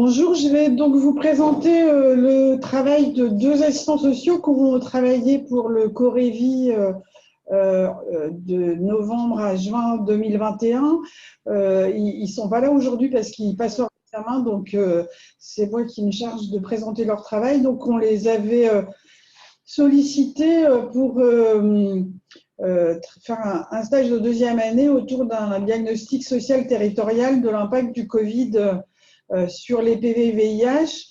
Bonjour, je vais donc vous présenter le travail de deux assistants sociaux qui ont travaillé pour le Corévi de novembre à juin 2021. Ils ne sont pas là aujourd'hui parce qu'ils passent leur examen, donc c'est moi qui me charge de présenter leur travail. Donc on les avait sollicités pour faire un stage de deuxième année autour d'un diagnostic social territorial de l'impact du Covid sur les PV-VIH.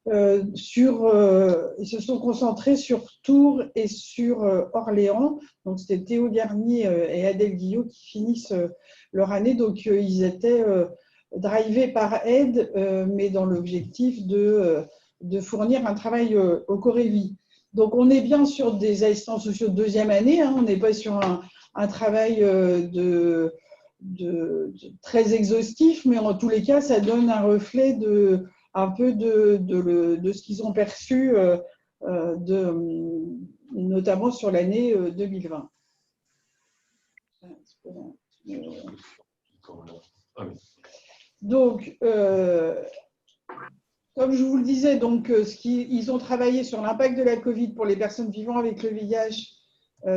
Ils se sont concentrés sur Tours et sur Orléans. Donc, c'était Théo Garnier et Adèle Guillot qui finissent leur année. Donc, ils étaient drivés par aide, mais dans l'objectif de fournir un travail au Corévi. Donc, on est bien sur des assistants sociaux de deuxième année. On n'est pas sur un travail très exhaustif, mais en tous les cas, ça donne un reflet un peu de ce qu'ils ont perçu, notamment sur l'année 2020. Donc, comme je vous le disais, donc, ils ont travaillé sur l'impact de la Covid pour les personnes vivant avec le VIH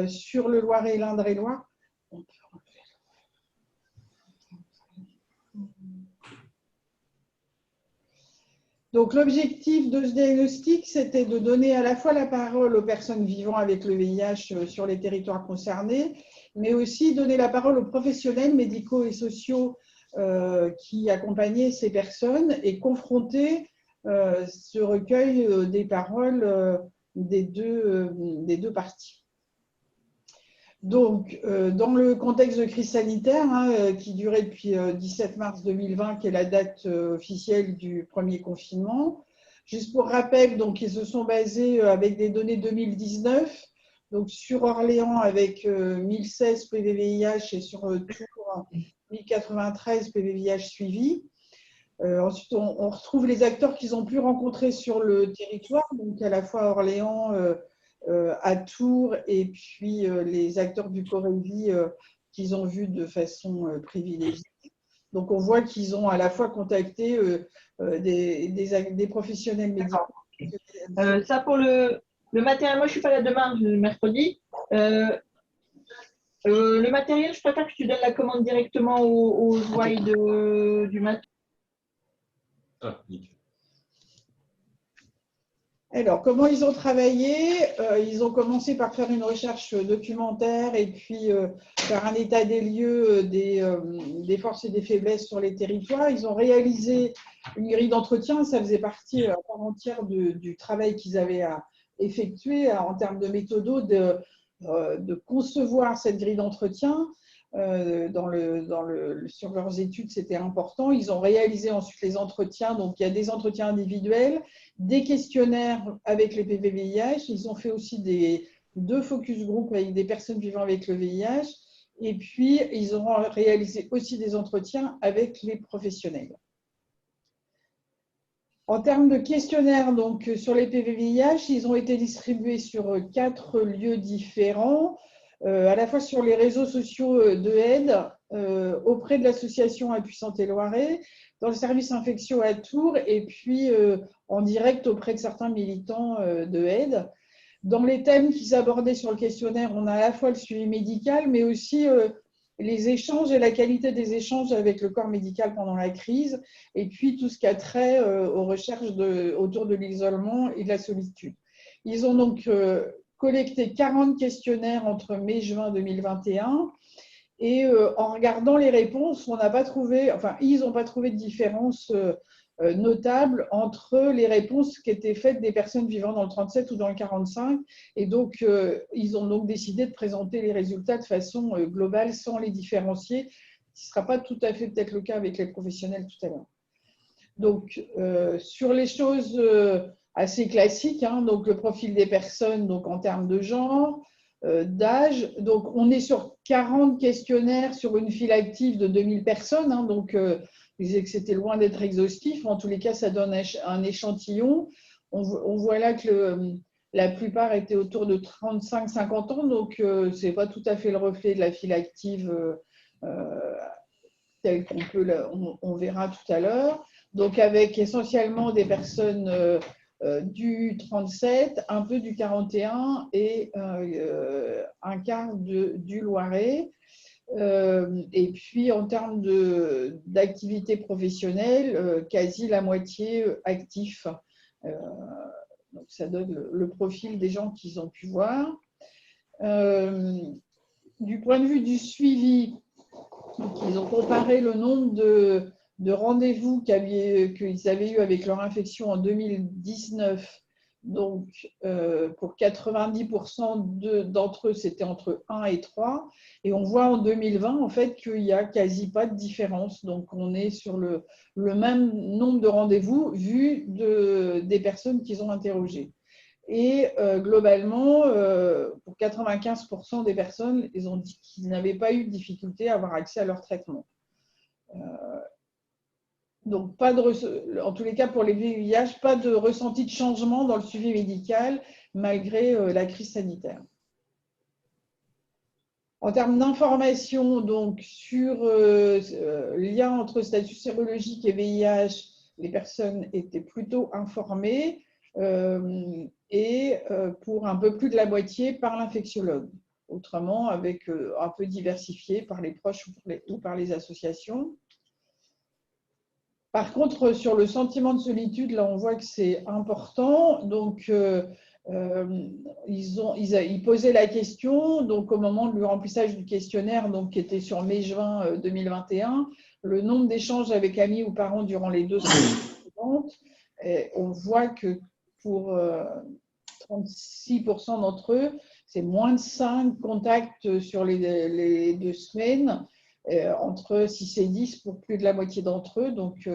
sur le Loiret et l'Indre-et-Loire. Donc, l'objectif de ce diagnostic, c'était de donner à la fois la parole aux personnes vivant avec le VIH sur les territoires concernés, mais aussi donner la parole aux professionnels médicaux et sociaux qui accompagnaient ces personnes et confronter ce recueil des paroles des deux parties. Donc, dans le contexte de crise sanitaire qui durait depuis 17 mars 2020, qui est la date officielle du premier confinement, juste pour rappel, donc, ils se sont basés avec des données 2019, donc sur Orléans avec 1016 PV-VIH et sur Tours 1093 PV-VIH suivis. Ensuite, on retrouve les acteurs qu'ils ont pu rencontrer sur le territoire, donc à la fois Orléans, à Tours, et puis les acteurs du Corévi qu'ils ont vus de façon privilégiée. Donc, on voit qu'ils ont à la fois contacté des professionnels médicaux. Ça pour le matériel, moi je ne suis pas là demain, le mercredi. Le matériel, je préfère que tu donnes la commande directement aux joies du matin. Ah, nickel. Alors, comment ils ont travaillé? Ils ont commencé par faire une recherche documentaire et puis faire un état des lieux des forces et des faiblesses sur les territoires. Ils ont réalisé une grille d'entretien. Ça faisait partie à part entière du travail qu'ils avaient à effectuer en termes de méthodo, de concevoir cette grille d'entretien. Sur leurs études, c'était important. Ils ont réalisé ensuite les entretiens. Donc, il y a des entretiens individuels, des questionnaires avec les PV-VIH. Ils ont fait aussi deux focus group avec des personnes vivant avec le VIH. Et puis, ils ont réalisé aussi des entretiens avec les professionnels. En termes de questionnaires, donc, sur les PV-VIH, ils ont été distribués sur 4 lieux différents. À la fois sur les réseaux sociaux de aide, auprès de l'association Appui Santé Loiret, dans le service infectio à Tours, et puis en direct auprès de certains militants de aide. Dans les thèmes qu'ils abordaient sur le questionnaire, on a à la fois le suivi médical, mais aussi les échanges et la qualité des échanges avec le corps médical pendant la crise, et puis tout ce qui a trait aux recherches autour de l'isolement et de la solitude. Ils ont donc collecté 40 questionnaires entre mai et juin 2021 et en regardant les réponses, on n'a pas trouvé, enfin ils n'ont pas trouvé de différence notable entre les réponses qui étaient faites des personnes vivant dans le 37 ou dans le 45 et donc ils ont donc décidé de présenter les résultats de façon globale sans les différencier, ce ne sera pas tout à fait peut-être le cas avec les professionnels tout à l'heure. Donc sur les choses assez classique, donc le profil des personnes donc en termes de genre, d'âge. Donc, on est sur 40 questionnaires sur une file active de 2000 personnes. Donc, je disais que c'était loin d'être exhaustif. En tous les cas, ça donne un échantillon. On voit là que la plupart étaient autour de 35-50 ans. Donc, ce n'est pas tout à fait le reflet de la file active tel qu'on verra tout à l'heure. donc avec essentiellement des personnes du 37, un peu du 41 et un quart du Loiret. Et puis, en termes d'activité professionnelle, quasi la moitié actifs. Donc, ça donne le profil des gens qu'ils ont pu voir. Du point de vue du suivi, ils ont comparé le nombre de rendez-vous qu'ils avaient eu avec leur infection en 2019. Donc, pour 90% d'entre eux, c'était entre 1 et 3. Et on voit en 2020, en fait, qu'il n'y a quasi pas de différence. Donc, on est sur le même nombre de rendez-vous vu des personnes qu'ils ont interrogées. Et globalement, pour 95% des personnes, ils ont dit qu'ils n'avaient pas eu de difficulté à avoir accès à leur traitement. Donc, en tous les cas, pour les VIH, pas de ressenti de changement dans le suivi médical malgré la crise sanitaire. En termes d'information, donc sur lien entre statut sérologique et VIH, les personnes étaient plutôt informées et pour un peu plus de la moitié par l'infectiologue. Autrement, avec un peu diversifié par les proches ou par les associations. Par contre, sur le sentiment de solitude, là, on voit que c'est important. Donc, ils posaient la question, donc au moment du remplissage du questionnaire, donc, qui était sur mai-juin 2021, le nombre d'échanges avec amis ou parents durant les 2 semaines précédentes, on voit que pour 36% d'entre eux, c'est moins de 5 contacts sur les 2 semaines, entre 6 et 10 pour plus de la moitié d'entre eux, donc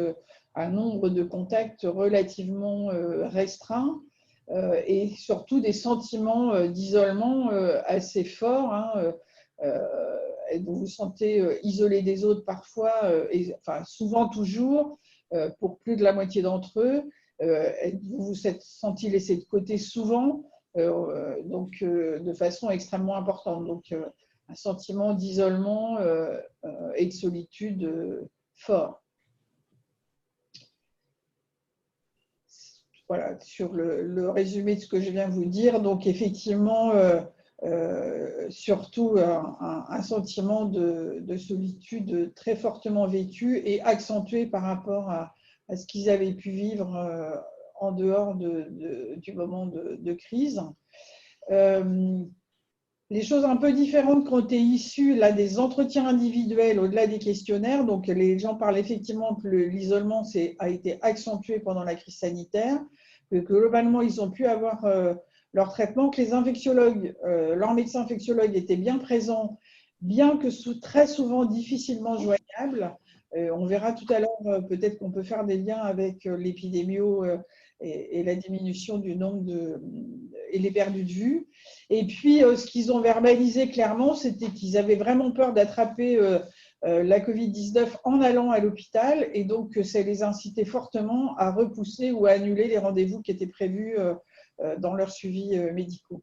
un nombre de contacts relativement restreint. Et surtout des sentiments d'isolement assez forts. Vous vous sentez isolé des autres parfois, et, enfin, souvent toujours, pour plus de la moitié d'entre eux. Vous vous êtes senti laissé de côté souvent, donc de façon extrêmement importante. Donc, un sentiment d'isolement et de solitude fort. Voilà, sur le résumé de ce que je viens de vous dire. Donc, effectivement, surtout un sentiment de solitude très fortement vécu et accentué par rapport à ce qu'ils avaient pu vivre en dehors du moment de crise. Les choses un peu différentes qui ont été issues là, des entretiens individuels au-delà des questionnaires. Donc, les gens parlent effectivement que l'isolement a été accentué pendant la crise sanitaire, que globalement, ils ont pu avoir leur traitement, que les infectiologues, leurs médecins infectiologues étaient bien présents, bien que très souvent difficilement joignables. On verra tout à l'heure, peut-être qu'on peut faire des liens avec l'épidémio et la diminution du nombre et les perdus de vue. Et puis, ce qu'ils ont verbalisé clairement, c'était qu'ils avaient vraiment peur d'attraper la Covid-19 en allant à l'hôpital, et donc ça les incitait fortement à repousser ou à annuler les rendez-vous qui étaient prévus dans leurs suivis médicaux.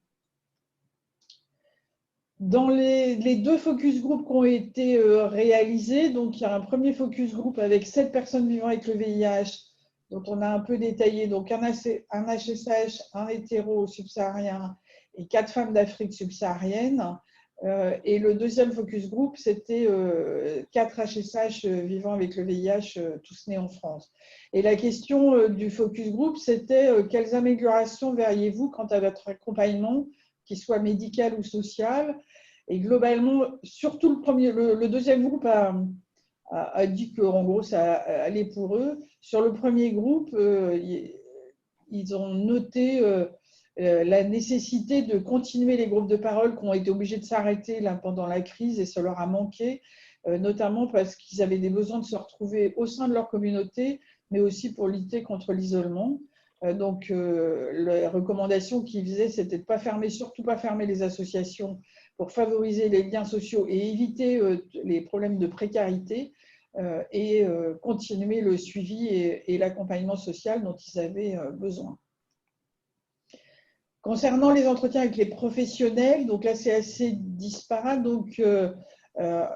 Dans les 2 focus group qui ont été réalisés, donc il y a un premier focus group avec 7 personnes vivant avec le VIH, dont on a un peu détaillé, donc un HSH, un hétéro subsaharien et 4 femmes d'Afrique subsaharienne. Et le deuxième focus group, c'était 4 HSH vivant avec le VIH, tous nés en France. Et la question du focus group, c'était quelles améliorations verriez-vous quant à votre accompagnement, qu'il soit médical ou social? Et globalement, surtout le deuxième groupe a dit qu'en gros, ça allait pour eux. Sur le premier groupe, ils ont noté la nécessité de continuer les groupes de parole qui ont été obligés de s'arrêter là, pendant la crise, et ça leur a manqué, notamment parce qu'ils avaient des besoins de se retrouver au sein de leur communauté, mais aussi pour lutter contre l'isolement. Donc, les recommandations qu'ils faisaient, c'était de surtout pas fermer les associations pour favoriser les liens sociaux et éviter les problèmes de précarité, et continuer le suivi et l'accompagnement social dont ils avaient besoin. Concernant les entretiens avec les professionnels, donc là c'est assez disparate. Donc, un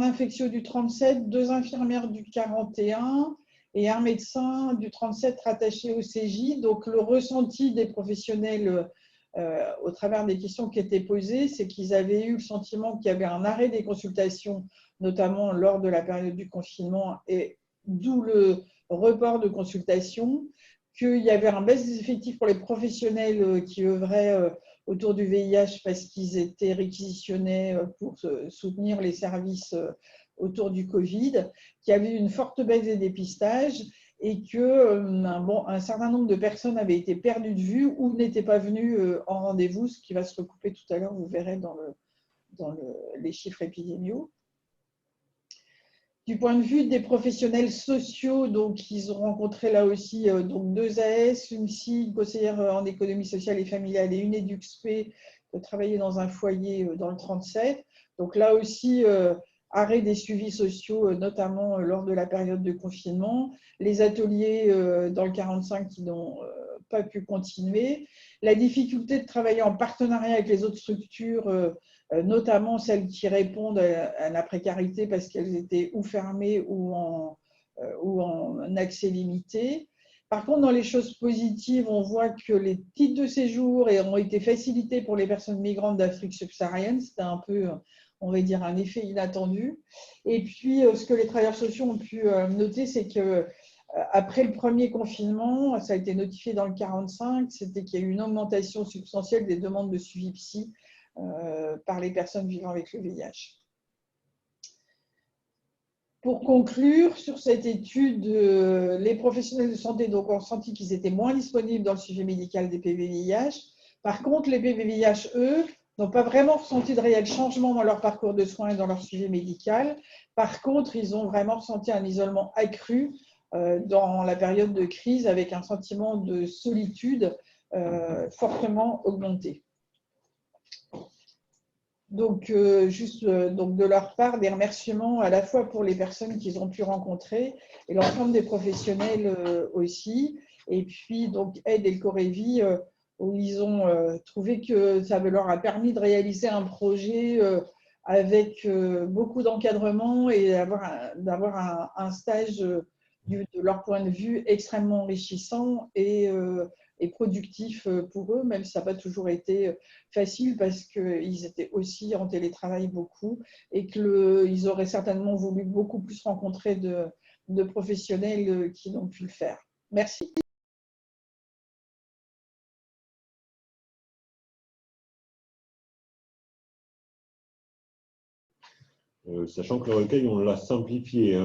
infectieux du 37, 2 infirmières du 41 et un médecin du 37 rattaché au CJ. Donc, le ressenti des professionnels au travers des questions qui étaient posées, c'est qu'ils avaient eu le sentiment qu'il y avait un arrêt des consultations, notamment lors de la période du confinement, et d'où le report de consultation, qu'il y avait un baisse des effectifs pour les professionnels qui œuvraient autour du VIH parce qu'ils étaient réquisitionnés pour soutenir les services autour du Covid, qu'il y avait une forte baisse des dépistages et un certain nombre de personnes avaient été perdues de vue ou n'étaient pas venues en rendez-vous, ce qui va se recouper tout à l'heure, vous verrez dans les chiffres épidémiaux. Du point de vue des professionnels sociaux, donc ils ont rencontré là aussi donc 2 AS, une psy, une conseillère en économie sociale et familiale et une EduxP qui travaillait dans un foyer dans le 37. Donc là aussi, arrêt des suivis sociaux, notamment lors de la période de confinement, les ateliers dans le 45 qui n'ont pas pu continuer, la difficulté de travailler en partenariat avec les autres structures, notamment celles qui répondent à la précarité parce qu'elles étaient ou fermées ou en accès limité. Par contre, dans les choses positives, on voit que les titres de séjour ont été facilités pour les personnes migrantes d'Afrique subsaharienne. C'était un peu, on va dire, un effet inattendu. Et puis, ce que les travailleurs sociaux ont pu noter, c'est que après le premier confinement, ça a été notifié dans le 45, c'était qu'il y a eu une augmentation substantielle des demandes de suivi psy par les personnes vivant avec le VIH. Pour conclure sur cette étude, les professionnels de santé ont senti qu'ils étaient moins disponibles dans le suivi médical des PV-VIH. Par contre, les PV-VIH, eux, n'ont pas vraiment ressenti de réel changement dans leur parcours de soins et dans leur suivi médical. Par contre, ils ont vraiment ressenti un isolement accru dans la période de crise avec un sentiment de solitude fortement augmenté. Donc, donc, de leur part, des remerciements à la fois pour les personnes qu'ils ont pu rencontrer et l'ensemble des professionnels aussi. Et puis, donc, Aide et le Corévi, où ils ont trouvé que ça leur a permis de réaliser un projet avec beaucoup d'encadrement et d'avoir un stage de leur point de vue extrêmement enrichissant et productif pour eux, même si ça n'a pas toujours été facile parce qu'ils étaient aussi en télétravail beaucoup et qu'ils auraient certainement voulu beaucoup plus rencontrer de professionnels qui n'ont pu le faire. Merci. Sachant que le recueil, on l'a simplifié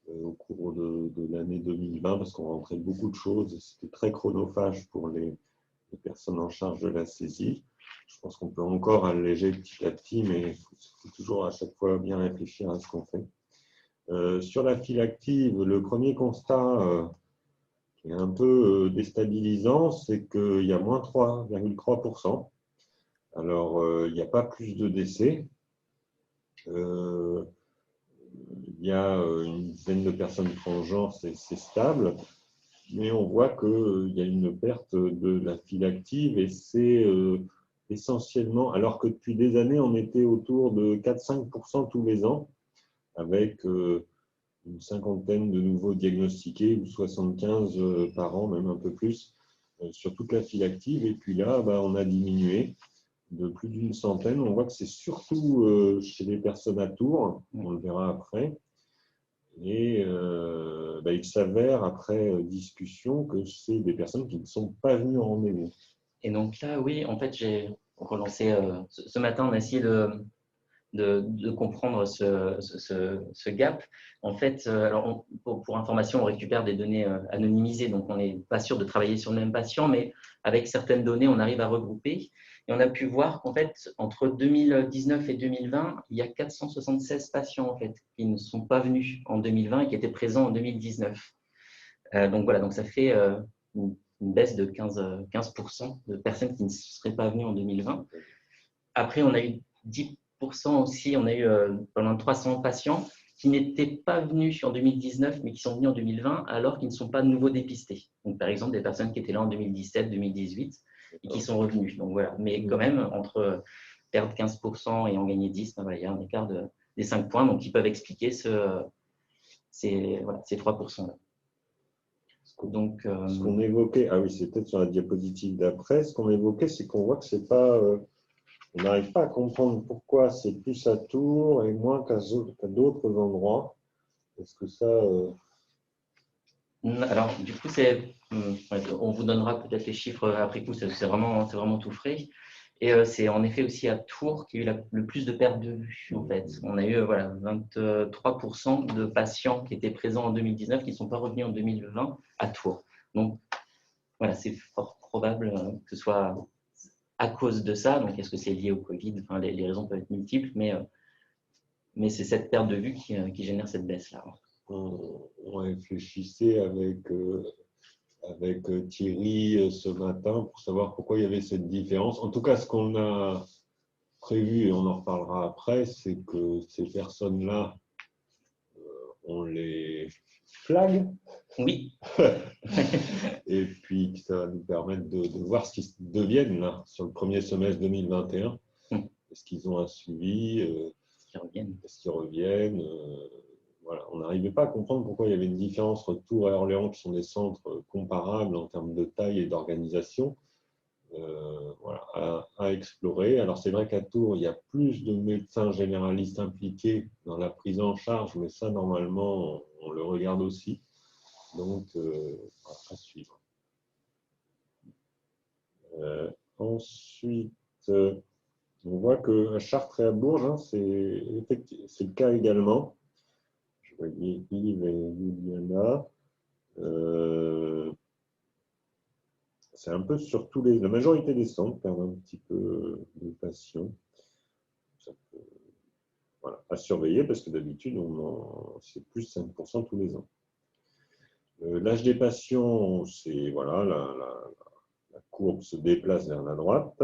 au cours de l'année 2020 parce qu'on rentrait beaucoup de choses et c'était très chronophage pour les personnes en charge de la saisie. Je pense qu'on peut encore alléger petit à petit, mais il faut toujours à chaque fois bien réfléchir à ce qu'on fait. Sur la file active, le premier constat qui est un peu déstabilisant, c'est qu'il y a moins 3,3%. Alors, il n'y a pas plus de décès. Il y a une dizaine de personnes transgenres, c'est stable, mais on voit qu'il y a une perte de la file active et c'est essentiellement, alors que depuis des années, on était autour de 4-5% tous les ans, avec une cinquantaine de nouveaux diagnostiqués, ou 75 par an, même un peu plus, sur toute la file active. Et puis là, on a diminué de plus d'une centaine. On voit que c'est surtout chez les personnes à Tours, on le verra après. Et il s'avère, après discussion, que c'est des personnes qui ne sont pas venues en rendez-vous. Et donc là, oui, en fait, j'ai relancé ce matin, on a essayé de comprendre ce gap. En fait, alors pour information, on récupère des données anonymisées, donc on n'est pas sûr de travailler sur le même patient, mais avec certaines données, on arrive à regrouper. Et on a pu voir qu'en fait, entre 2019 et 2020, il y a 476 patients en fait, qui ne sont pas venus en 2020 et qui étaient présents en 2019. Donc voilà, donc ça fait une baisse de 15% de personnes qui ne seraient pas venues en 2020. Après, on a eu 10% aussi, on a eu pendant 300 patients qui n'étaient pas venus en 2019, mais qui sont venus en 2020, alors qu'ils ne sont pas de nouveau dépistés. Donc, par exemple, des personnes qui étaient là en 2017, 2018 et qui sont revenus. Donc, voilà. Mais quand même, entre perdre 15% et en gagner 10, il y a un écart des 5 points, donc qui peuvent expliquer voilà, c'est 3%. Là. Donc, ce qu'on évoquait, ah oui, c'est peut-être sur la diapositive d'après, ce qu'on évoquait, c'est qu'on voit que c'est pas, on n'arrive pas à comprendre pourquoi c'est plus à Tours et moins qu'à d'autres endroits. Est-ce que ça… Alors, du coup, on vous donnera peut-être les chiffres après coup, c'est vraiment tout frais. Et c'est en effet aussi à Tours qu'il y a eu le plus de pertes de vue, en fait. On a eu 23% de patients qui étaient présents en 2019 qui ne sont pas revenus en 2020 à Tours. Donc, voilà, c'est fort probable que ce soit à cause de ça. Donc, est-ce que c'est lié au Covid? Enfin, les raisons peuvent être multiples, mais c'est cette perte de vue qui génère cette baisse-là. On réfléchissait avec Thierry ce matin pour savoir pourquoi il y avait cette différence. En tout cas, ce qu'on a prévu, et on en reparlera après, c'est que ces personnes-là, on les flague. Oui. Et puis, ça va nous permettre de voir ce qu'ils deviennent là, sur le premier semestre 2021. Est-ce qu'ils ont un suivi? Est-ce qu'ils reviennent? Voilà. On n'arrivait pas à comprendre pourquoi il y avait une différence entre Tours et Orléans, qui sont des centres comparables en termes de taille et d'organisation. Voilà, à explorer. Alors, c'est vrai qu'à Tours, il y a plus de médecins généralistes impliqués dans la prise en charge, mais ça, normalement, on le regarde aussi. Donc, à suivre. Ensuite, on voit qu'à Chartres et à Bourges, hein, c'est le cas également. Je voyais Yves et Juliana. C'est un peu sur la majorité des centres perdent un petit peu de patients. Voilà, à surveiller parce que d'habitude, c'est plus 5% tous les ans. L'âge des patients, c'est voilà, la courbe se déplace vers la droite.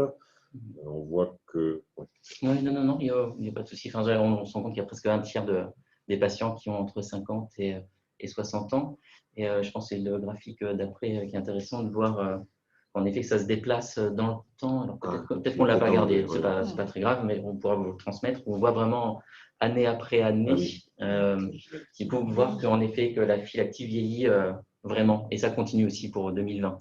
On voit que… Ouais. Oui, non, il n'y a pas de souci. Enfin, on se rend compte qu'il y a presque un tiers des patients qui ont entre 50 et 60 ans. Et je pense que c'est le graphique d'après qui est intéressant de voir en effet que ça se déplace dans le temps. Alors peut-être qu'on ne l'a pas gardé, ce n'est pas très grave, mais on pourra vous le transmettre. On voit vraiment année après année qu'il faut voir qu'en effet que la file active vieillit vraiment. Et ça continue aussi pour 2020.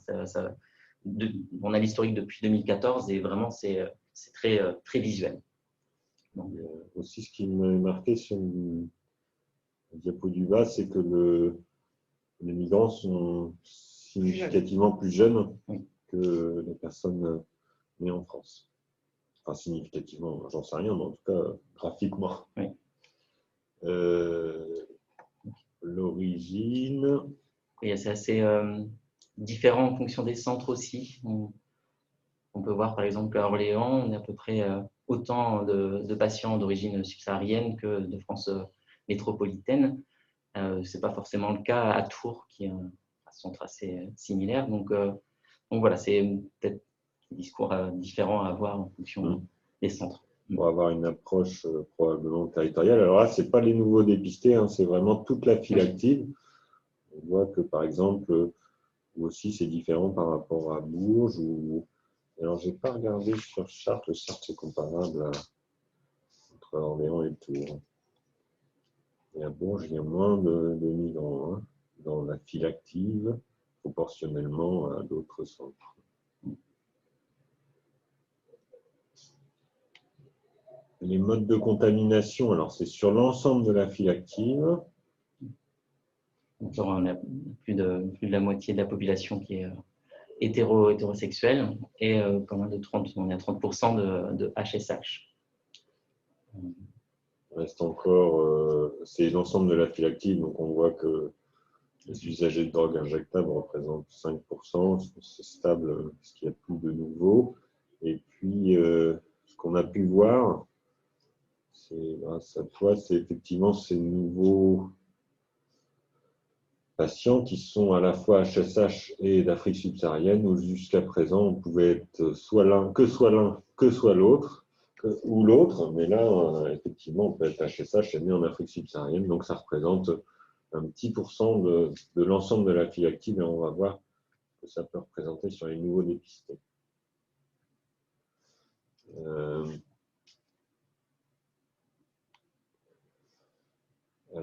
On a l'historique depuis 2014 et vraiment c'est très visuel. Donc, aussi, ce qui m'a marqué sur le diapo du bas, c'est que les migrants sont significativement plus jeunes que les personnes nées en France. Enfin, significativement, j'en sais rien, mais en tout cas, graphiquement. Oui. L'origine. Oui, c'est assez différent en fonction des centres aussi. On peut voir par exemple qu'à Orléans, on a à peu près autant de patients d'origine subsaharienne que de France métropolitaine. Ce n'est pas forcément le cas à Tours, qui est un centre assez similaire. Donc voilà, c'est peut-être un discours différent à avoir en fonction des centres. Pour avoir une approche probablement territoriale. Alors là, ce n'est pas les nouveaux dépistés, hein, c'est vraiment toute la file active. On voit que par exemple, aussi c'est différent par rapport à Bourges. Alors, je n'ai pas regardé sur Chartres. Chartres, c'est comparable entre Orléans et Tours. Et à Bourges, il y a moins de migrants dans la file active, proportionnellement à d'autres centres. Les modes de contamination, alors c'est sur l'ensemble de la file active. On a plus de la moitié de la population qui est hétérosexuelle et on est à 30% de HSH. Il reste encore, c'est l'ensemble de la file active, donc on voit que les usagers de drogue injectables représentent 5%, c'est stable parce qu'il n'y a plus de nouveaux. Et puis, ce qu'on a pu voir, c'est effectivement ces nouveaux patients qui sont à la fois HSH et d'Afrique subsaharienne, où jusqu'à présent, on pouvait être soit l'un, que soit l'autre, ou l'autre, mais là, effectivement, on peut être HSH et né en Afrique subsaharienne, donc ça représente un petit pourcent de l'ensemble de la file active, et on va voir ce que ça peut représenter sur les nouveaux dépistés.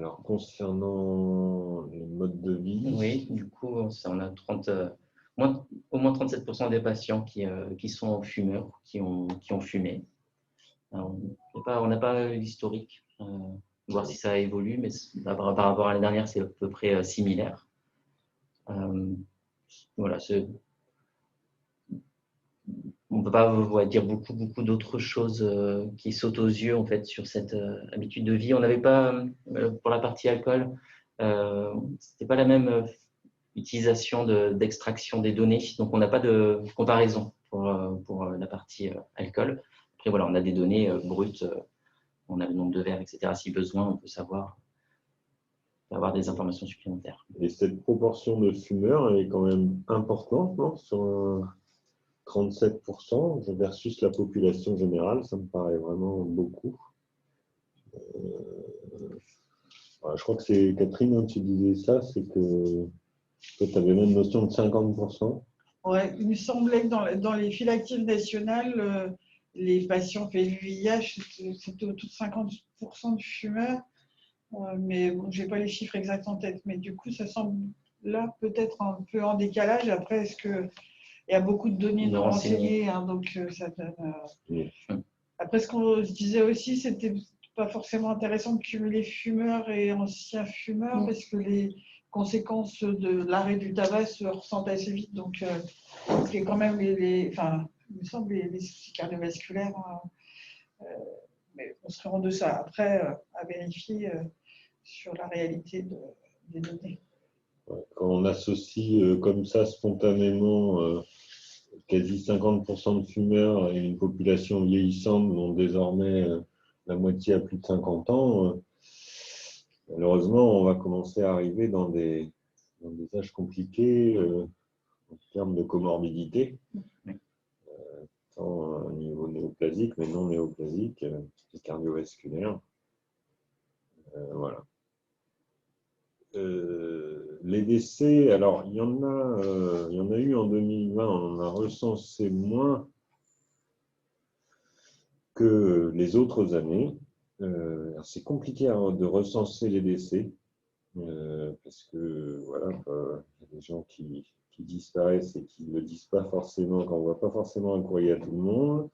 Alors, concernant les modes de vie, Oui, du coup, on a au moins 37% des patients qui sont fumeurs, qui ont fumé. Alors, on n'a pas l'historique, voir si ça évolue, mais par rapport à l'année dernière, c'est à peu près similaire. Voilà, on ne peut pas dire beaucoup d'autres choses qui sautent aux yeux en fait sur cette habitude de vie. On n'avait pas, pour la partie alcool, c'était pas la même utilisation d'extraction des données, donc on n'a pas de comparaison pour la partie alcool. Après voilà, on a des données brutes, on a le nombre de verres, etc. Si besoin, on peut avoir des informations supplémentaires. et cette proportion de fumeurs elle est quand même importante, non, sur 37% versus la population générale, ça me paraît vraiment beaucoup. Je crois que c'est Catherine, hein, tu disais ça, c'est que toi, tu avais même une notion de 50%. Ouais, il me semblait que dans les files actives nationales, les patients PVIH, c'était autour de 50% de fumeurs. Mais bon, je n'ai pas les chiffres exacts en tête. Mais du coup, ça semble là peut-être un peu en décalage. Après, est-ce qu'il y a beaucoup de données non renseignées, hein, donc ça donne. Oui. Après, ce qu'on se disait aussi, c'était pas forcément intéressant de cumuler fumeurs et anciens fumeurs parce que les conséquences de l'arrêt du tabac se ressentent assez vite. Donc, c'est quand même enfin, il me semble les soucis cardiovasculaires. Mais on serait en deçà. Après, à vérifier sur la réalité des données. Quand on associe comme ça spontanément quasi 50% de fumeurs et une population vieillissante dont désormais la moitié a plus de 50 ans, malheureusement, on va commencer à arriver dans des âges compliqués en termes de comorbidité, tant au niveau néoplasique, mais non néoplasique, et cardiovasculaire. Voilà. Les décès, alors il y en a eu en 2020, on en a recensé moins que les autres années. C'est compliqué de recenser les décès parce que voilà, il y a des gens qui disparaissent et qui ne le disent pas forcément, qu'on ne voit pas forcément un courrier à tout le monde.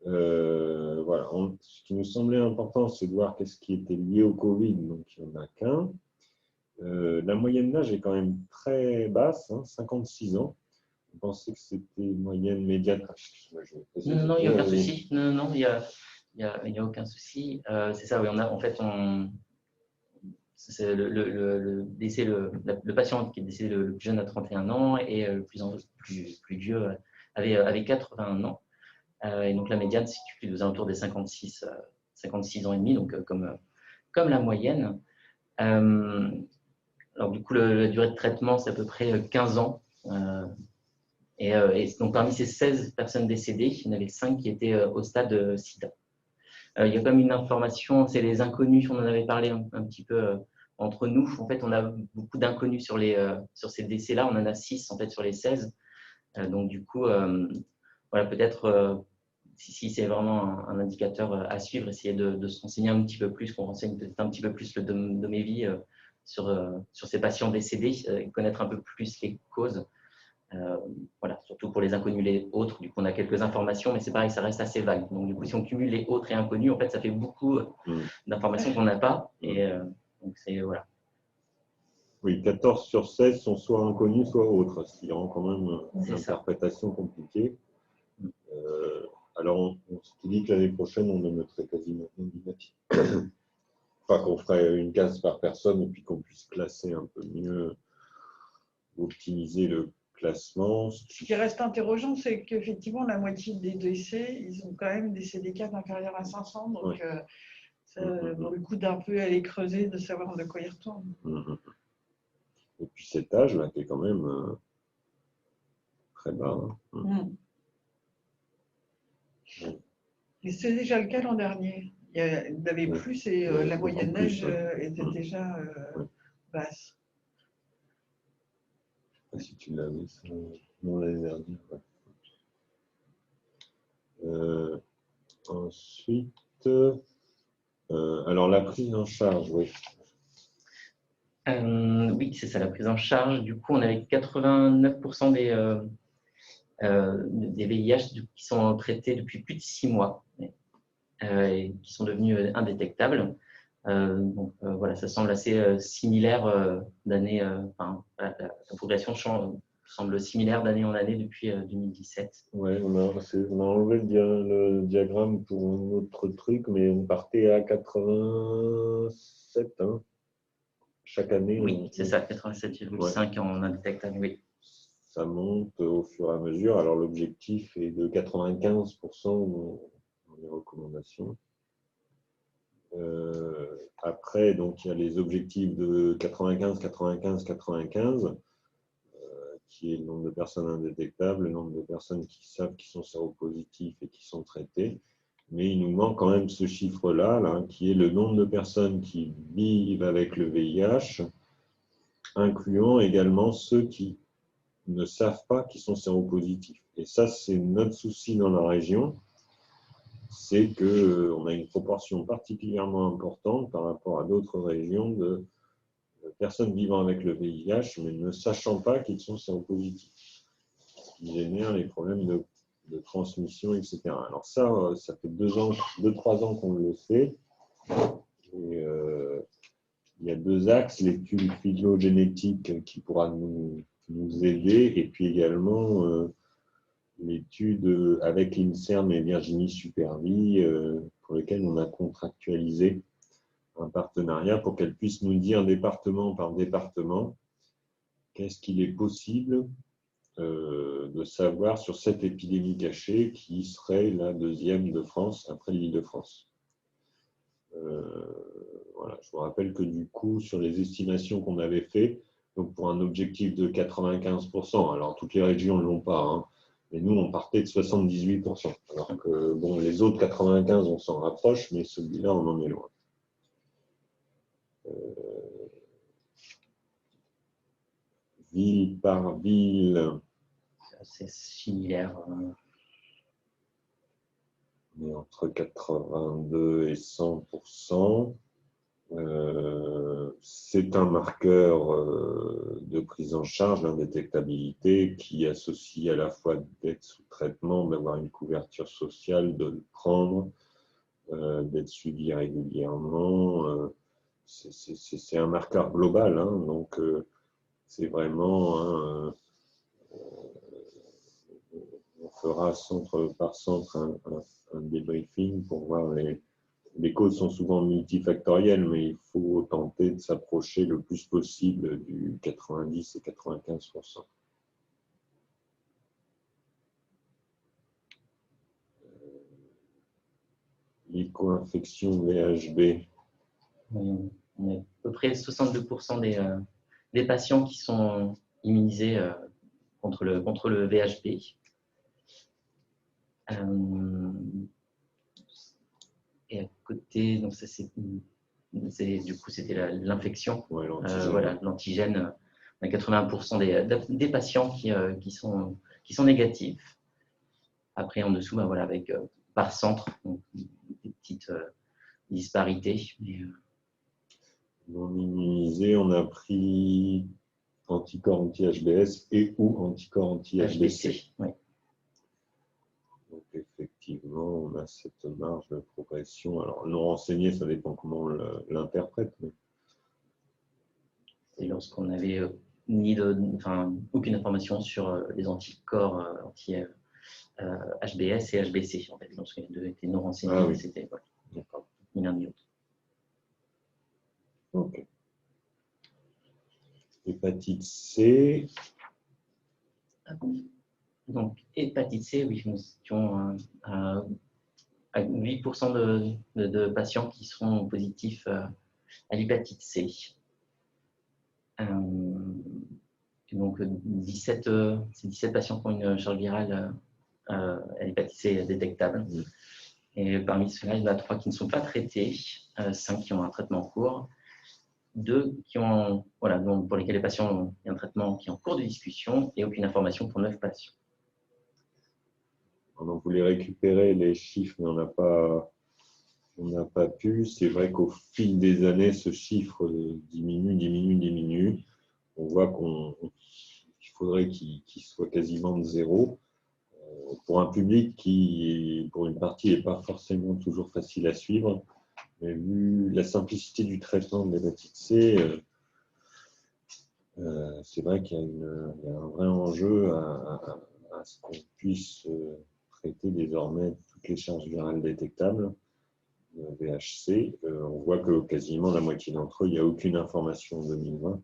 Voilà. Ce qui nous semblait important, c'est de voir qu'est-ce qui était lié au Covid, donc il n'y en a qu'un. La moyenne d'âge est quand même très basse, 56 ans. Vous pensez que c'était une moyenne médiane? Non, il n'y a aucun souci. Non, il n'y a aucun souci. C'est ça, oui, c'est le décès, le patient qui est décédé le plus jeune à 31 ans et le plus vieux avait 81 ans. Et donc la médiane se situe aux alentours des 56 ans et demi, donc comme la moyenne. Alors du coup, la durée de traitement, c'est à peu près 15 ans. Et donc parmi ces 16 personnes décédées, il y en avait 5 qui étaient au stade SIDA. Il y a comme une information, c'est les inconnus, on en avait parlé un petit peu entre nous. En fait, on a beaucoup d'inconnus sur ces décès-là, on en a 6 en fait sur les 16. Donc du coup, voilà, peut-être si c'est vraiment un indicateur à suivre, essayer de se renseigner un petit peu plus, qu'on renseigne peut-être un petit peu plus le Domévi sur ces patients décédés, connaître un peu plus les causes. Voilà, surtout pour les inconnus, les autres. Du coup, on a quelques informations, mais c'est pareil, ça reste assez vague. Donc, du coup, si on cumule les autres et inconnus, en fait, ça fait beaucoup d'informations qu'on n'a pas. Et donc, c'est voilà. Oui, 14 sur 16 sont soit inconnus, soit autres, ce qui rend quand même une interprétation compliquée. Alors, on s'était dit que l'année prochaine, on le mettrait quasiment nominatif. Enfin, qu'on ferait une case par personne et puis qu'on puisse classer un peu mieux, optimiser le classement. Ce qui reste interrogeant, c'est qu'effectivement, la moitié des décès, ils ont quand même des CD4 inférieurs à 500. Donc, oui. Ça vaut le coup d'un peu aller creuser, de savoir de quoi ils retournent. Et puis cet âge-là, qui est quand même très bas. Et c'est déjà le cas l'an dernier. Il n'y avait plus et la moyenne d'âge était déjà basse. Si tu l'avais, ça, non, l'année dernière. Ouais. Ensuite, alors la prise en charge, oui. c'est ça, la prise en charge. Du coup, on avait 89% des VIH qui sont traités depuis plus de 6 mois et qui sont devenus indétectables. Donc voilà, ça semble assez similaire d'année. La progression semble similaire d'année en année depuis 2017. Ouais, on a enlevé le diagramme pour un autre truc, mais on partait à 87 hein, chaque année. Oui, c'est ça, 87,5 en indétectable, oui. Ça monte au fur et à mesure. Alors l'objectif est de 95% dans les recommandations. Après, donc, il y a les objectifs de 95, 95, 95, qui est le nombre de personnes indétectables, le nombre de personnes qui savent qu'ils sont séropositifs et qui sont traités. Mais il nous manque quand même ce chiffre-là, qui est le nombre de personnes qui vivent avec le VIH, incluant également ceux qui ne savent pas qu'ils sont séropositifs. Et ça, c'est notre souci dans la région, c'est qu'on a une proportion particulièrement importante par rapport à d'autres régions de personnes vivant avec le VIH, mais ne sachant pas qu'ils sont séropositifs, ce qui génère les problèmes de transmission, etc. Alors ça fait 2-3 ans qu'on le sait. Et il y a 2 axes, l'étude phylogénétique qui pourra nous aider, et puis également l'étude avec l'INSERM et Virginie Supervie, pour lesquelles on a contractualisé un partenariat pour qu'elle puisse nous dire département par département qu'est-ce qu'il est possible de savoir sur cette épidémie cachée qui serait la 2e de France après l'Île-de-France. Voilà, je vous rappelle que du coup, sur les estimations qu'on avait faites, donc pour un objectif de 95%, alors toutes les régions ne l'ont pas, hein, mais nous, on partait de 78%. Alors que bon, les autres 95, on s'en rapproche, mais celui-là, on en est loin. Ville par ville. C'est similaire. On est entre 82 et 100%. C'est un marqueur de prise en charge, l'indétectabilité, qui associe à la fois d'être sous traitement, d'avoir une couverture sociale, de le prendre, d'être suivi régulièrement. C'est un marqueur global, hein, donc c'est vraiment on fera centre par centre un débriefing pour voir les causes sont souvent multifactorielles, mais il faut tenter de s'approcher le plus possible du 90 et 95%. L'éco-infection VHB. On est à peu près 62% des patients qui sont immunisés contre le VHB. Et à côté, donc ça du coup c'était l'infection. Ouais, l'antigène. Voilà, l'antigène. On a 80% des patients qui sont négatifs. Après en dessous, voilà, avec par centre, donc, des petites disparités. Mais, non immunisés, on a pris anticorps anti-HBS et ou anticorps anti-HBC. Oui. Donc effectivement, on a cette marge de progression. Alors, non renseigné, ça dépend comment on l'interprète. Mais... C'est lorsqu'on n'avait aucune information sur les anticorps anti-HBS et HBC. En fait, lorsqu'ils étaient non renseignés, c'était ni l'un ni l'autre. Ok. Hépatite C. Donc, hépatite C, oui, nous étions à 8% de patients qui seront positifs à l'hépatite C. Donc, 17 patients qui ont une charge virale à l'hépatite C détectable. Et parmi ceux-là, il y en a 3 qui ne sont pas traités, 5 qui ont un traitement en cours, 2 qui ont, donc pour lesquels les patients ont un traitement qui est en cours de discussion et aucune information pour 9 patients. On voulait récupérer les chiffres, mais on n'a pas pu. C'est vrai qu'au fil des années, ce chiffre diminue. on voit qu'il faudrait qu'il soit quasiment de zéro pour un public qui, pour une partie, n'est pas forcément toujours facile à suivre. Mais vu la simplicité du traitement de l'hépatite C, c'est vrai qu'il y a un vrai enjeu à ce qu'on puisse traiter désormais toutes les charges virales détectables, VHC. On voit que quasiment la moitié d'entre eux, il n'y a aucune information en 2020.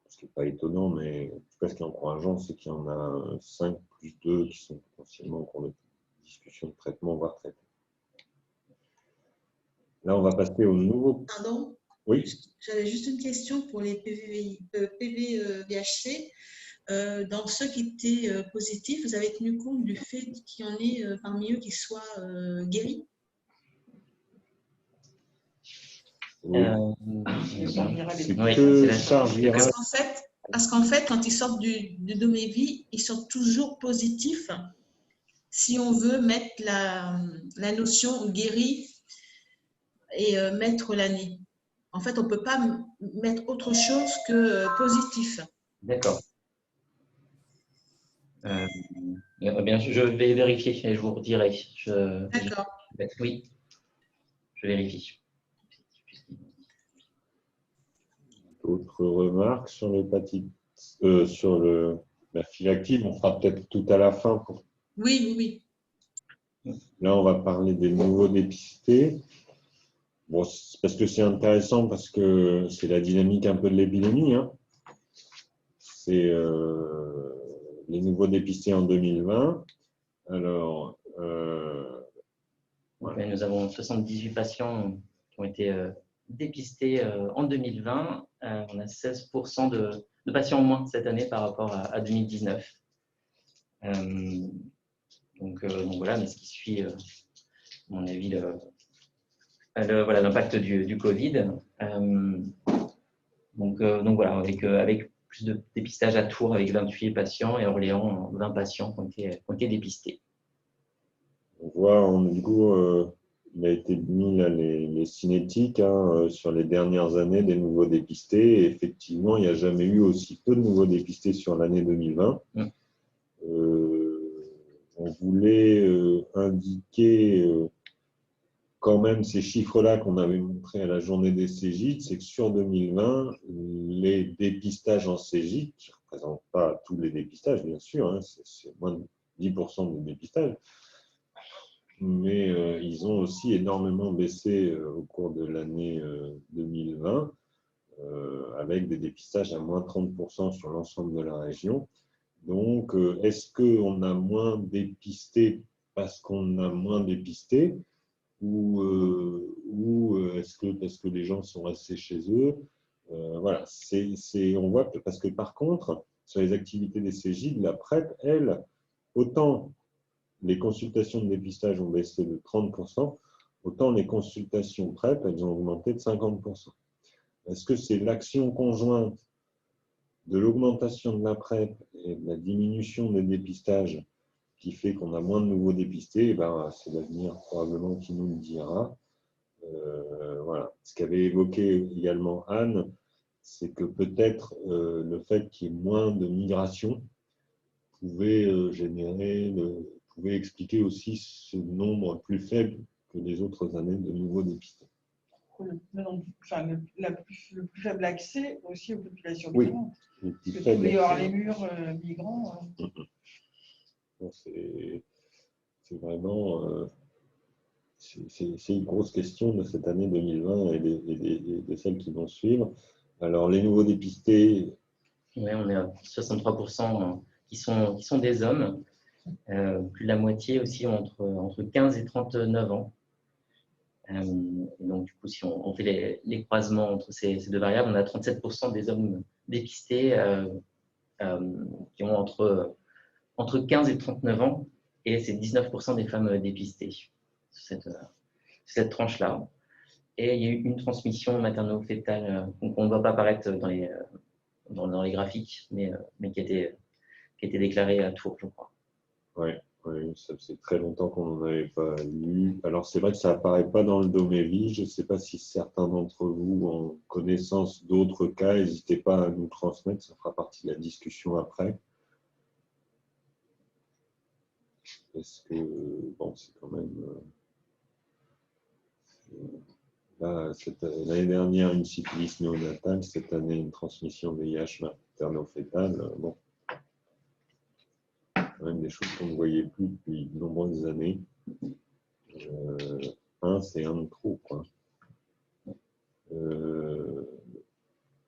Ce qui n'est pas étonnant, mais en tout cas, ce qui est encourageant, c'est qu'il y en a 5 plus 2 qui sont potentiellement en cours de discussion de traitement, voire traitement. Là, on va passer au nouveau. Pardon? Oui. J'avais juste une question pour les PV-VHC. Dans ceux qui étaient positifs, vous avez tenu compte du fait qu'il y en ait parmi eux qui soient guéris? Oui. C'est que charge virale. Parce qu'en fait, quand ils sortent du Domévi, ils sont toujours positifs si on veut mettre la notion guéri et mettre l'année. En fait, on ne peut pas mettre autre chose que positif. D'accord. Bien, je vais vérifier et je vous redirai. D'accord. Oui, je vérifie. D'autres remarques sur l'hépatite, sur la file active, on fera peut-être tout à la fin. Oui. Là, on va parler des nouveaux dépistés. Bon, parce que c'est intéressant, parce que c'est la dynamique un peu de l'épidémie. Hein. C'est les nouveaux dépistés en 2020. Alors, voilà. Nous avons 78 patients qui ont été dépistés en 2020. On a 16% de patients en moins cette année par rapport à 2019. Donc voilà, mais ce qui suit, à mon avis, l'impact du Covid. Donc voilà, avec plus de dépistage à Tours avec 28 patients et à Orléans 20 patients qui ont été dépistés. On voit, du coup, il a été mis là, les cinétiques sur les dernières années des nouveaux dépistés. Et effectivement, il n'y a jamais eu aussi peu de nouveaux dépistés sur l'année 2020. On voulait indiquer quand même ces chiffres-là qu'on avait montrés à la journée des Cégides, c'est que sur 2020, les dépistages en Cégide, qui ne représentent pas tous les dépistages, bien sûr, hein, c'est moins de 10% des dépistages, mais ils ont aussi énormément baissé au cours de l'année 2020, avec des dépistages à moins 30% sur l'ensemble de la région. Donc, est-ce qu'on a moins dépisté parce qu'on a moins dépisté ou est-ce que parce que les gens sont restés chez eux? Voilà, on voit que, parce que par contre, sur les activités des Cégides, la PrEP, elle, autant les consultations de dépistage ont baissé de 30%, autant les consultations PrEP, elles ont augmenté de 50%. Est-ce que c'est l'action conjointe de l'augmentation de la PrEP et de la diminution des dépistages qui fait qu'on a moins de nouveaux dépistés? C'est l'avenir probablement qui nous le dira. Voilà. Ce qu'avait évoqué également Anne, c'est que peut-être le fait qu'il y ait moins de migration pouvait pouvait expliquer aussi ce nombre plus faible que les autres années de nouveaux dépistés. Le plus faible accès aussi aux populations Oui, migrantes. le plus Parce que faible tous les accès. hors-les-murs migrants. C'est vraiment c'est une grosse question de cette année 2020 et de celles qui vont suivre. Alors, les nouveaux dépistés. Oui, on est à 63% qui sont des hommes. Plus de la moitié aussi entre 15 et 39 ans. Et donc, du coup, si on fait les croisements entre ces deux variables, on a 37% des hommes dépistés qui ont entre 15 et 39 ans, et c'est 19% des femmes dépistées sur cette tranche-là. Et il y a eu une transmission materno-fétale qu'on ne voit pas apparaître dans les graphiques, mais qui a été déclarée à Tours, je crois. Oui, Oui, ça faisait très longtemps qu'on n'en avait pas lu. Alors, c'est vrai que ça apparaît pas dans le Domévy. Je ne sais pas si certains d'entre vous ont connaissance d'autres cas. N'hésitez pas à nous transmettre. Ça fera partie de la discussion après. Parce que, bon, c'est quand même... Là, l'année dernière, une syphilis néonatale. Cette année, une transmission VIH materno-fétale. Bon, quand même des choses qu'on ne voyait plus depuis de nombreuses années. C'est un de trop, quoi.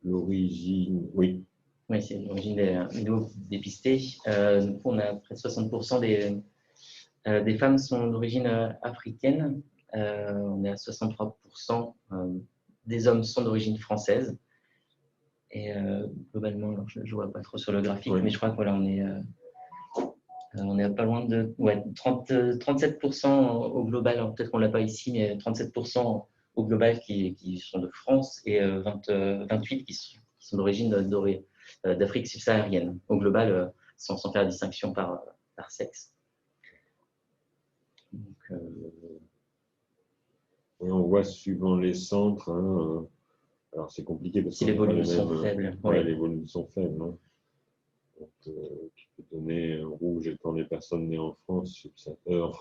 L'origine, oui. Oui, c'est l'origine des nouveaux dépistés. Du coup, on a près de 60% des femmes sont d'origine africaine. On est à 63% des hommes sont d'origine française. Et globalement, alors, je ne vois pas trop sur le graphique, Oui. mais je crois que voilà, on est à pas loin de 37% au global. Peut-être qu'on ne l'a pas ici, mais 37% au global qui sont de France et 28 qui sont d'origine d'Afrique subsaharienne. Au global, sans faire la distinction par sexe. Donc, Et on voit suivant les centres. Alors, c'est compliqué parce si que les volumes sont faibles. Ouais, les volumes sont faibles. Donc, tu peux donner rouge étant les personnes nées en France, en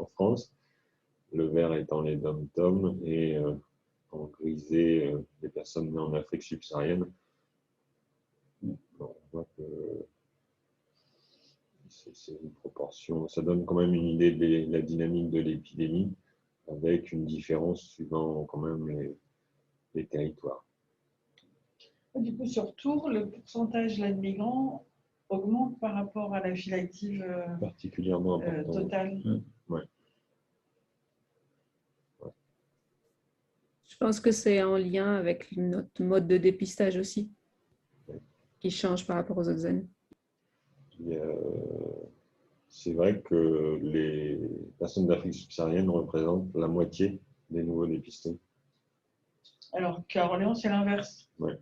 France, le vert étant les dom-tom et en grisé les personnes nées en Afrique subsaharienne. Bon, on voit que c'est une proportion, ça donne quand même une idée de la dynamique de l'épidémie avec une différence suivant quand même les territoires. Du coup, sur Tours, le pourcentage là, de migrants augmente par rapport à la file active Particulièrement important. totale. Ouais. Je pense que c'est en lien avec notre mode de dépistage aussi, qui change par rapport aux autres années. C'est vrai que les personnes d'Afrique subsaharienne représentent la moitié des nouveaux dépistés. Alors qu'à Orléans, c'est l'inverse. Ouais.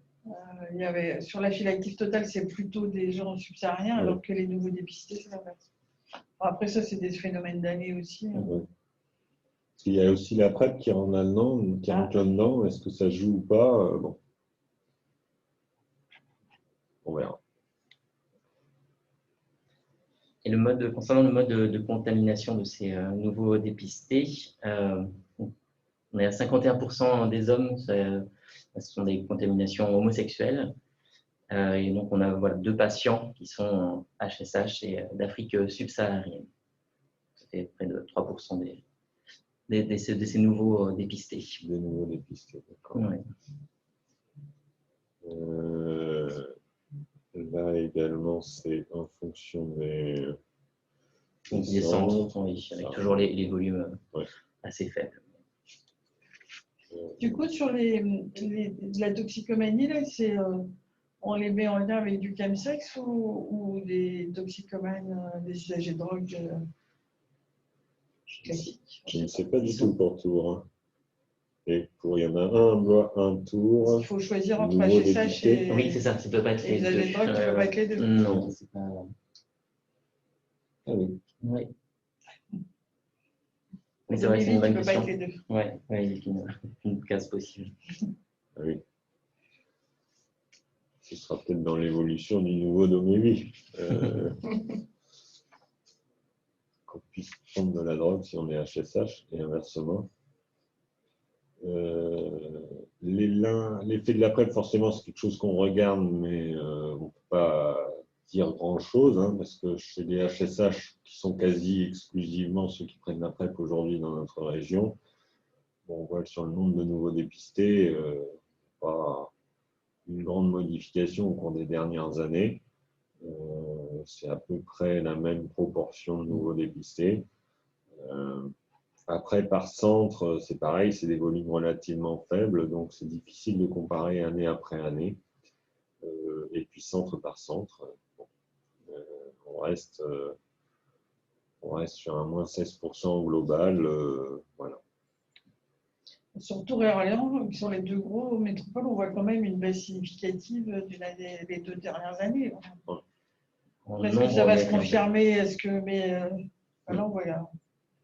Sur la file active totale, c'est plutôt des gens subsahariens, alors que les nouveaux dépistés, c'est l'inverse. Après ça, c'est des phénomènes d'année aussi. Ouais. Parce qu'il y a aussi la PrEP qui rentre là-dedans. Est-ce que ça joue ou pas? Bon. On verra. Et concernant le mode de contamination de ces nouveaux dépistés, on est à 51% des hommes, ce sont des contaminations homosexuelles. Et donc, on a 2 patients qui sont HSH et d'Afrique subsaharienne. Ça fait près de 3% de ces nouveaux dépistés. Des nouveaux dépistés, d'accord. Ouais. Là également, c'est en fonction des centres, oui, avec toujours les volumes assez faibles. Du coup, sur la toxicomanie, là, on les met en lien avec du chemsex ou des toxicomanes, des usagers de drogue classiques? Je ne sais pas du tout pour Tours. Et il y en a un Tours. Il faut choisir entre nouveau HSH dépisté. Oui, c'est ça, ça ne peut pas être les usagers de drogue, tu peux pas être les deux. Non, c'est pas. Ah oui. Oui. Mais c'est vrai que c'est une bonne question. Pas être les deux. Oui, il y a une case possible. Ah oui. Ce sera peut-être dans l'évolution du nouveau Domévy. Qu'on puisse prendre de la drogue si on est HSH et inversement. L'effet de la PrEP, forcément, c'est quelque chose qu'on regarde, mais on ne peut pas dire grand-chose, parce que chez les HSH, qui sont quasi exclusivement ceux qui prennent la PrEP aujourd'hui dans notre région, on voit que sur le nombre de nouveaux dépistés, pas une grande modification au cours des dernières années. C'est à peu près la même proportion de nouveaux dépistés. Après, par centre, c'est pareil, c'est des volumes relativement faibles, donc c'est difficile de comparer année après année. Et puis centre par centre, on reste sur un moins 16% global. Voilà. Sur Tours et Orléans, sur les 2 gros métropoles, on voit quand même une baisse significative des 2 dernières années. En Est-ce que nombre, ça on va est se avec un- confirmer? Est-ce que, mais voilà, voilà.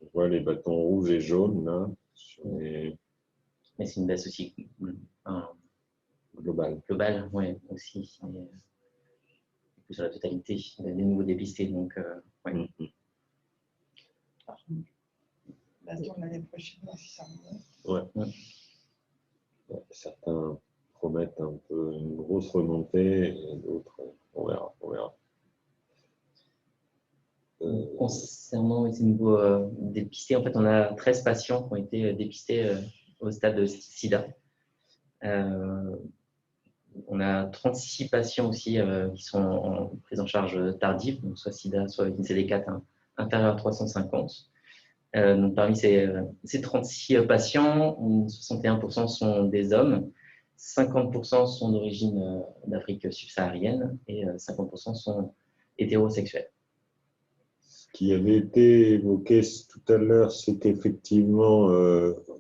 On voit les bâtons rouges et jaunes là, sur les Mais c'est une baisse aussi globales. globale, ouais, aussi. Mais, sur la totalité des nouveaux dépistés. Donc, ouais. Mm. Attends, l'année prochaine, si ça remonte. Ouais. Certains promettent un peu une grosse remontée et d'autres, on verra. On verra. Concernant ces nouveaux dépistés, en fait, on a 13 patients qui ont été dépistés au stade de SIDA. On a 36 patients aussi qui sont en prise en charge tardive, donc soit SIDA, soit avec une CD4 inférieure à 350. Donc, parmi ces 36 patients, 61% sont des hommes, 50% sont d'origine d'Afrique subsaharienne et 50% sont hétérosexuels. Ce qui avait été évoqué tout à l'heure, c'est qu'effectivement,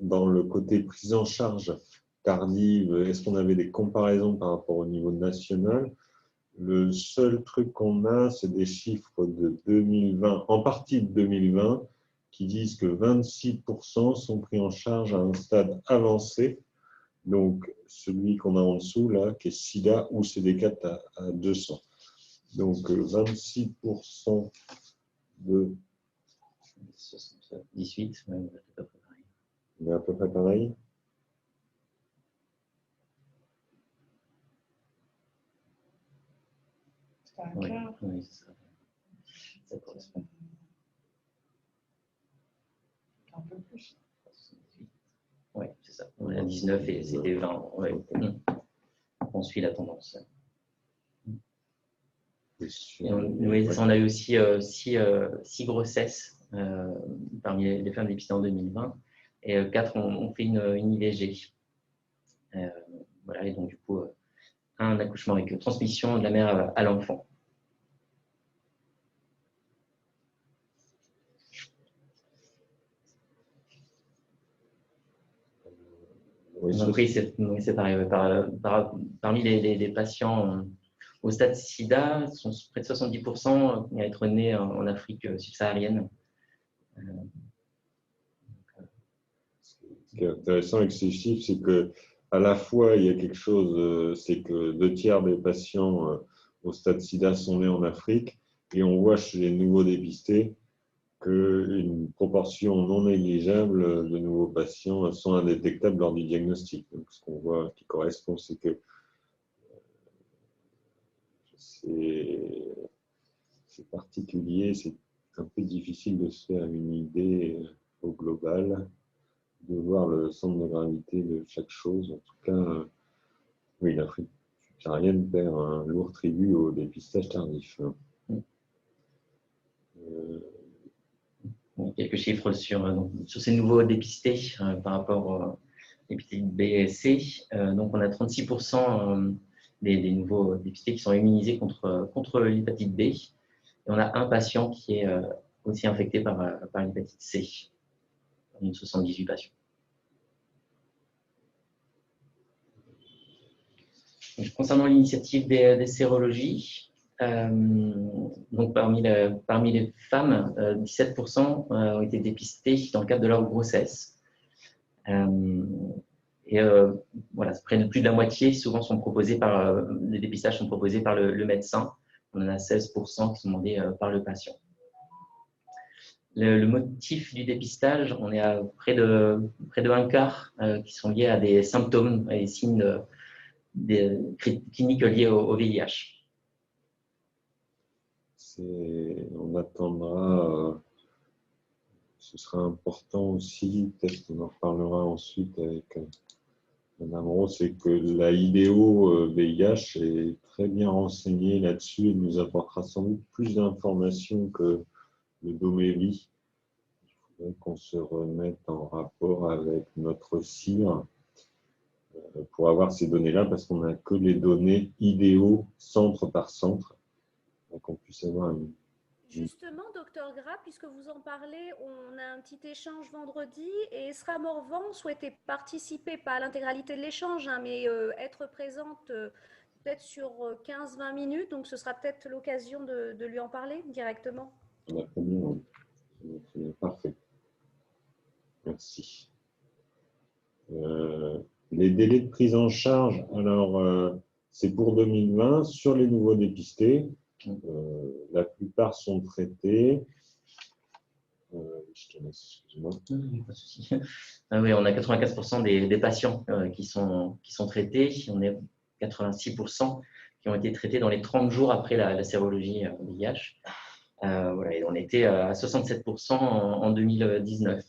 dans le côté prise en charge tardive, est-ce qu'on avait des comparaisons par rapport au niveau national? Le seul truc qu'on a, c'est des chiffres de 2020, en partie de 2020, qui disent que 26% sont pris en charge à un stade avancé. Donc, celui qu'on a en dessous, là, qui est SIDA ou CD4 à 200. Donc, 26% de... 18, ouais, à peu près pareil. On est à peu près pareil. C'est un Oui, quart. oui, c'est ça. Ça correspond. Un peu plus. Oui, c'est ça. On est à 19 et c'était 20. Ouais. On suit la tendance. Et on a eu aussi 6 grossesses parmi les femmes dépistées en 2020 et 4 ont fait une IVG. Voilà, et donc du coup, un accouchement avec transmission de la mère à l'enfant. Donc oui, c'est pareil. Parmi les patients au stade SIDA, sont près de 70% à être nés en Afrique subsaharienne. Ce qui est intéressant avec ces chiffres, c'est que à la fois, il y a quelque chose, c'est que 2 tiers des patients au stade SIDA sont nés en Afrique, et on voit chez les nouveaux dépistés qu'une proportion non négligeable de nouveaux patients sont indétectables lors du diagnostic. Donc, ce qu'on voit qui correspond, c'est que c'est particulier, c'est un peu difficile de se faire une idée au global, de voir le centre de gravité de chaque chose. En tout cas, oui, l'Afrique subsaharienne perd un lourd tribut au dépistage tardif. Quelques chiffres sur ces nouveaux dépistés par rapport à l'hépatite B et C. Donc, on a 36% des nouveaux dépistés qui sont immunisés contre l'hépatite B. Et on a un patient qui est aussi infecté par l'hépatite C, une 78 patients. Donc, concernant l'initiative des sérologies, donc parmi les femmes, 17% ont été dépistées dans le cadre de leur grossesse. Voilà, près de plus de la moitié, souvent sont proposés les dépistages sont proposés par le médecin. On en a 16% qui sont demandés par le patient. Le motif du dépistage, on est à près de un quart qui sont liés à des symptômes et des signes cliniques liées au VIH. On attendra, ce sera important aussi, peut-être qu'on en reparlera ensuite avec Mme Rose, c'est que la IDEO VIH est très bien renseignée là-dessus et nous apportera sans doute plus d'informations que le Domévi. Il faudrait qu'on se remette en rapport avec notre CIR pour avoir ces données-là, parce qu'on n'a que les données IDEO centre par centre. Donc on puisse avoir une... Justement, docteur Gras, puisque vous en parlez, on a un petit échange vendredi et Esra Morvan souhaitait participer, pas à l'intégralité de l'échange, mais être présente peut-être sur 15-20 minutes, donc ce sera peut-être l'occasion de lui en parler directement. Très bien, très bien, parfait. Merci. Les délais de prise en charge, alors c'est pour 2020 sur les nouveaux dépistés. La plupart sont traités. Je te laisse, excuse-moi. Pas de souci. Oui, on a 95% des patients qui sont traités. On est 86% qui ont été traités dans les 30 jours après la sérologie VIH. Voilà, et on était à 67% en 2019.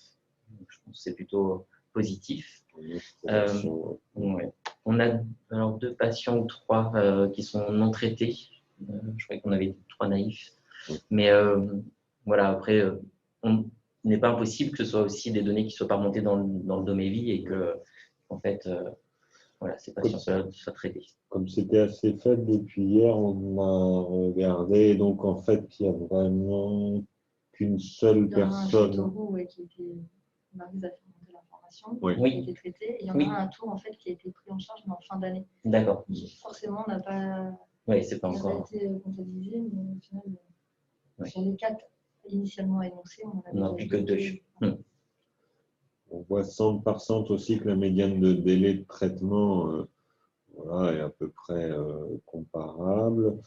Donc, je pense que c'est plutôt positif. Ouais. On a alors 2 patients ou 3 qui sont non traités. Je croyais qu'on avait 3 naïfs. Mais voilà, après, il n'est pas impossible que ce soit aussi des données qui ne soient pas remontées dans le Domévi et que, en fait, voilà, ces patients soient traités. Comme c'était assez faible depuis hier, on a regardé. Donc, en fait, il n'y a vraiment qu'une seule personne. Maryse a fait monter l'information, Oui. qui a été traitée. Et il y en a un tour en fait, qui a été pris en charge mais en fin d'année. D'accord. Forcément, on n'a pas, c'est pas encore été comptabilisé, mais au final, sur les 4 initialement énoncés, on n'a plus que 2. On voit centre par centre aussi que la médiane de délai de traitement voilà, est à peu près comparable.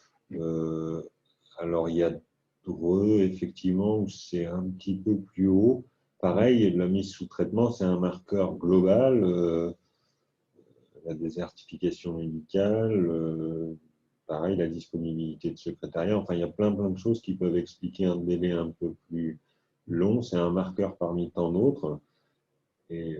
Alors, il y a Dreux, effectivement, où c'est un petit peu plus haut. Pareil, la mise sous traitement, c'est un marqueur global. La désertification médicale, pareil, la disponibilité de secrétariat. Enfin, il y a plein de choses qui peuvent expliquer un délai un peu plus long. C'est un marqueur parmi tant d'autres. Et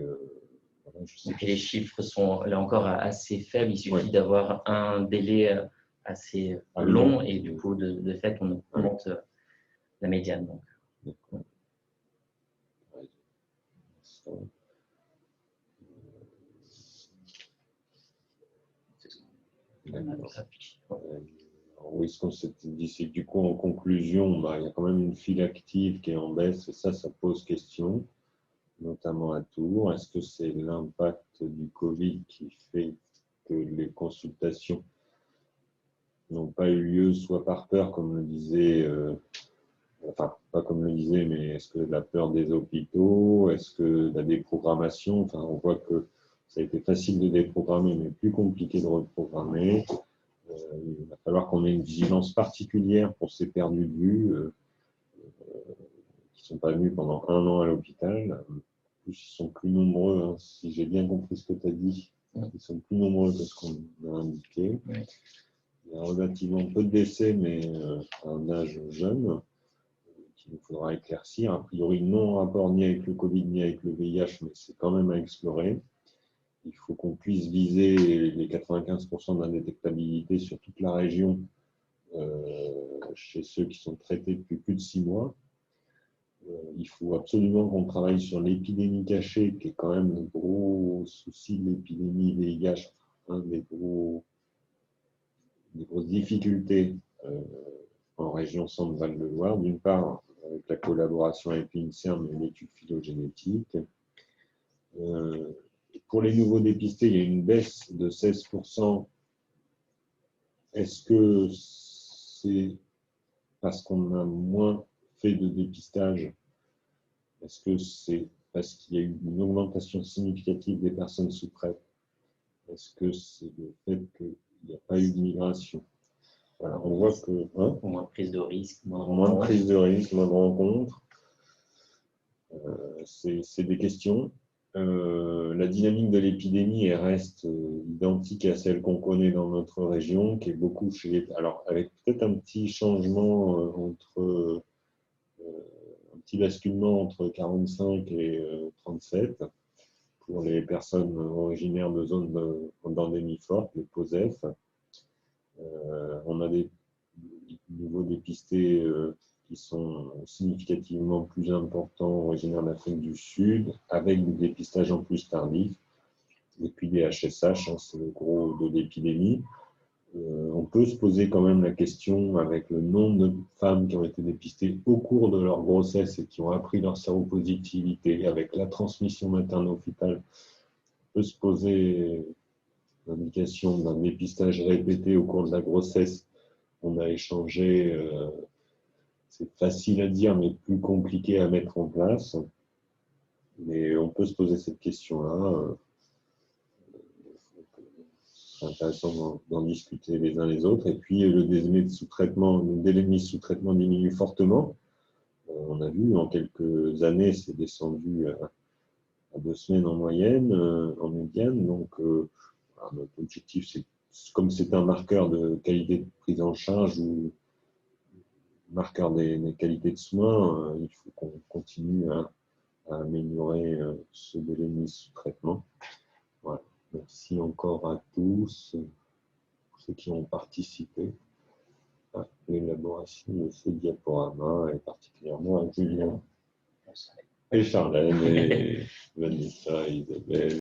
voilà, je sais puis les chiffres sont là encore assez faibles. Il suffit d'avoir un délai assez long et du coup, de fait, on augmente la médiane. Donc. Oui, ce qu'on s'était dit, c'est que du coup, en conclusion, il y a quand même une file active qui est en baisse et ça pose question, notamment à Tours. Est-ce que c'est l'impact du Covid qui fait que les consultations n'ont pas eu lieu, soit par peur, comme le disait, enfin, pas comme le disait, mais est-ce que la peur des hôpitaux, est-ce que la déprogrammation, enfin, on voit que ça a été facile de déprogrammer, mais plus compliqué de reprogrammer. Il va falloir qu'on ait une vigilance particulière pour ces perdus de vue qui ne sont pas venus pendant 1 an à l'hôpital. En plus, ils sont plus nombreux, hein, si j'ai bien compris ce que tu as dit, ils sont plus nombreux que ce qu'on a indiqué. Il y a relativement peu de décès, mais à un âge jeune, qu'il nous faudra éclaircir. A priori, non rapport ni avec le Covid ni avec le VIH, mais c'est quand même à explorer. Il faut qu'on puisse viser les 95% d'indétectabilité sur toute la région chez ceux qui sont traités depuis plus de 6 mois. Il faut absolument qu'on travaille sur l'épidémie cachée, qui est quand même le gros souci de l'épidémie VIH, un des grosses difficultés en région Centre-Val-de-Loire. D'une part, avec la collaboration avec l'INSERM et l'étude phylogénétique. Pour les nouveaux dépistés, il y a une baisse de 16%. Est-ce que c'est parce qu'on a moins fait de dépistage? Est-ce que c'est parce qu'il y a eu une augmentation significative des personnes sous PrEP? Est-ce que c'est le fait qu'il n'y a pas eu d'immigration? Voilà, on voit que... moins de prise de risque. Moins de prise de risque, moins de rencontres. C'est des questions. La dynamique de l'épidémie reste identique à celle qu'on connaît dans notre région, qui est beaucoup chez... Alors, avec peut-être un petit changement un petit basculement entre 45 et 37 pour les personnes originaires de zones d'endémie forte, les POSEF. On a des nouveaux dépistés qui sont significativement plus importants, originaires d'Afrique du Sud, avec des dépistages en plus tardifs, et puis des HSH, c'est le gros de l'épidémie. On peut se poser quand même la question, avec le nombre de femmes qui ont été dépistées au cours de leur grossesse et qui ont appris leur séropositivité, avec la transmission maternelle-fœtale, on peut se poser l'indication d'un dépistage répété au cours de la grossesse. On a échangé, c'est facile à dire, mais plus compliqué à mettre en place. Mais on peut se poser cette question-là. C'est intéressant d'en discuter les uns les autres. Et puis, le délai de mise sous traitement diminue fortement. On a vu, en quelques années, c'est descendu à 2 semaines en moyenne, en médiane. Donc, notre objectif, c'est, comme c'est un marqueur de qualité de prise en charge ou marqueur des qualités de soins, il faut qu'on continue à améliorer ce délai de mise sous traitement. Voilà. Merci encore à tous, ceux qui ont participé à l'élaboration de ce diaporama, et particulièrement à Julien et Charlène et Vanessa, Isabelle.